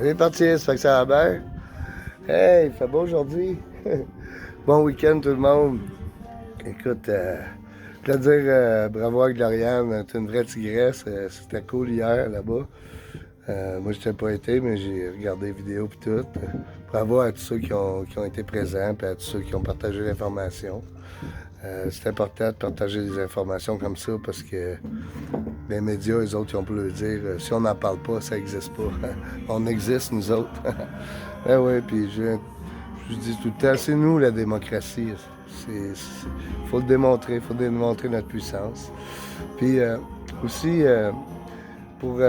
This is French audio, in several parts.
est parti, ça fait que ça va bien. Hey, il fait beau aujourd'hui. Bon week-end tout le monde. Écoute, je voulais dire bravo à Gloriane, t'es une vraie tigresse. C'était cool hier là-bas. Moi, je n'étais pas été, mais j'ai regardé les vidéos et tout. Bravo à tous ceux qui ont été présents et à tous ceux qui ont partagé l'information. C'est important de partager des informations comme ça parce que les médias, eux autres, ils ont pu le dire. Si on n'en parle pas, ça n'existe pas. On existe, nous autres. Ben oui, puis je dis tout le temps, c'est nous la démocratie. Il faut le démontrer, il faut démontrer notre puissance. Puis aussi, pour.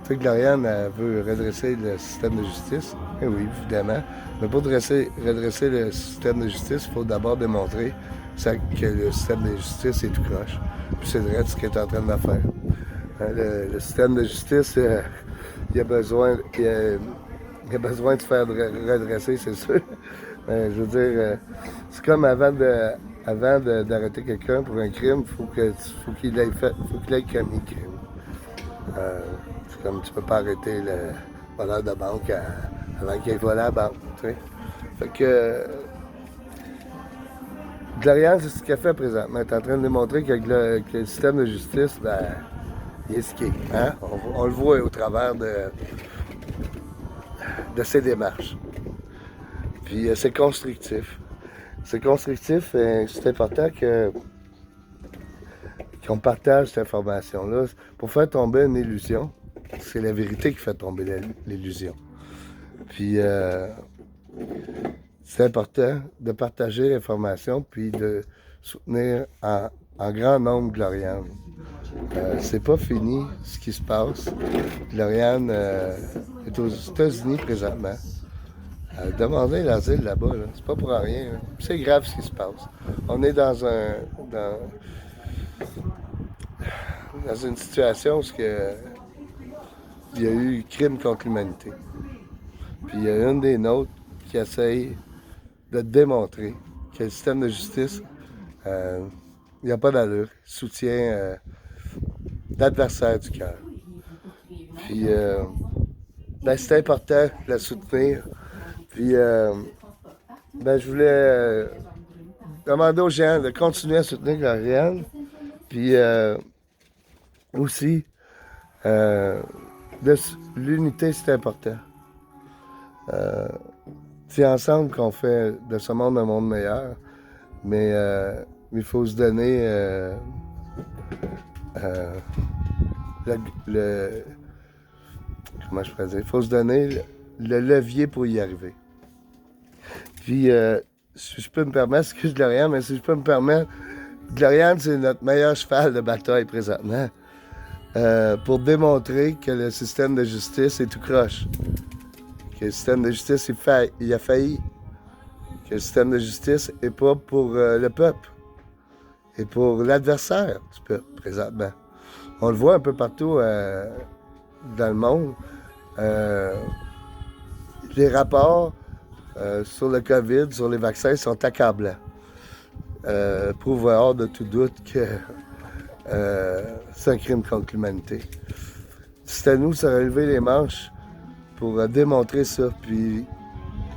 Tu sais, Gloriane, elle veut redresser le système de justice. Eh oui, évidemment. Mais pour redresser le système de justice, il faut d'abord démontrer que le système de justice est tout croche. Puis c'est vrai ce qu'elle est en train de faire. Le système de justice, il a besoin de faire redresser, c'est sûr. Je veux dire, c'est comme avant d'arrêter quelqu'un pour un crime, faut qu'il ait commis le crime. C'est comme tu peux pas arrêter le voleur de banque avant qu'il ait volé à la banque. T'sais. Fait que Gloriane, c'est ce qu'elle fait présentement. Elle est en train de démontrer que le système de justice, il est ce qu'il est. Hein? On le voit au travers de ses démarches. Puis c'est constructif. C'est constructif et c'est important qu'on partage cette information-là. Pour faire tomber une illusion, c'est la vérité qui fait tomber l'illusion. Puis c'est important de partager l'information puis de soutenir en grand nombre Gloriane. C'est pas fini ce qui se passe. Gloriane est aux États-Unis présentement. Demander l'asile là-bas, là, c'est pas pour rien. Là. C'est grave ce qui se passe. On est dans une situation où il y a eu crime contre l'humanité. Puis il y a une des nôtres qui essaye de démontrer que le système de justice, il n'y a pas d'allure. Il soutient l'adversaire du cœur. Puis c'est important de la soutenir. Puis je voulais demander aux gens de continuer à soutenir Gloriane. Puis aussi, l'unité, c'est important. C'est ensemble qu'on fait de ce monde un monde meilleur. Mais il faut se donner comment je pourrais dire? Il faut se donner le levier pour y arriver. Puis, si je peux me permettre, excuse Gloriane, mais si je peux me permettre, Gloriane, c'est notre meilleur cheval de bataille présentement. Pour démontrer que le système de justice est tout croche. Que le système de justice, il a failli. Que le système de justice n'est pas pour le peuple. Et pour l'adversaire du peuple, présentement. On le voit un peu partout dans le monde. Les rapports sur le COVID, sur les vaccins, sont accablants. Prouvent hors de tout doute que c'est un crime contre l'humanité. C'est à nous de se relever les manches pour démontrer ça. Puis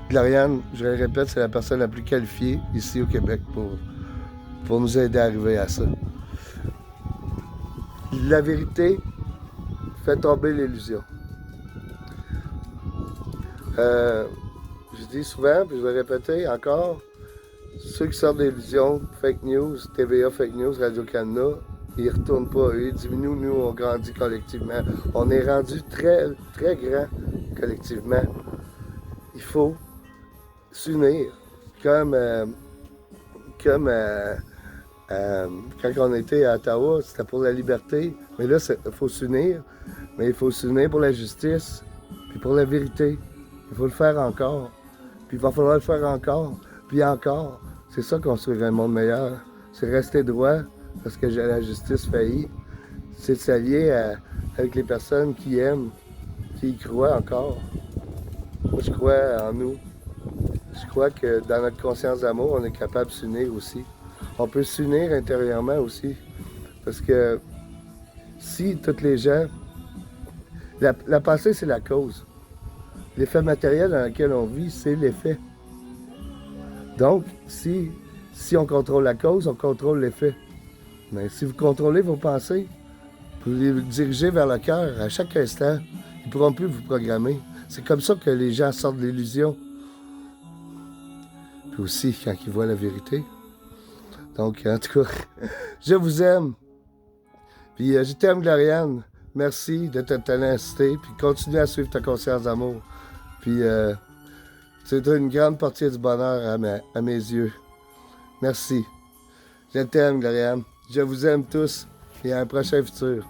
Gloriane, je le répète, c'est la personne la plus qualifiée ici au Québec pour nous aider à arriver à ça. La vérité fait tomber l'illusion. Je dis souvent, puis je vais répéter encore, ceux qui sortent d'illusions, fake news, TVA fake news, Radio-Canada, ils ne retournent pas. Ils diminuent, nous, on grandit collectivement. On est rendu très, très grand collectivement. Il faut s'unir. Comme quand on était à Ottawa, c'était pour la liberté. Mais là, il faut s'unir. Mais il faut s'unir pour la justice, puis pour la vérité. Il faut le faire encore. Puis il va falloir le faire encore. Puis encore. C'est ça construire un monde meilleur. C'est rester droit parce que la justice faillit. C'est de s'allier avec les personnes qui aiment, qui y croient encore. Moi, je crois en nous. Je crois que dans notre conscience d'amour, on est capable de s'unir aussi. On peut s'unir intérieurement aussi. Parce que si toutes les gens... La pensée, c'est la cause. l'effet matériel dans lequel on vit, c'est l'effet. Donc, si on contrôle la cause, on contrôle l'effet. Mais si vous contrôlez vos pensées, vous les dirigez vers le cœur à chaque instant, ils ne pourront plus vous programmer. C'est comme ça que les gens sortent de l'illusion. Puis aussi, quand ils voient la vérité. Donc, en tout cas, je vous aime. Puis je t'aime, Gloriane. Merci de ta ténacité. Puis continue à suivre ta conscience d'amour. Puis c'est une grande partie du bonheur à mes yeux. Merci. Je t'aime, Gloriane. Je vous aime tous. Et à un prochain futur.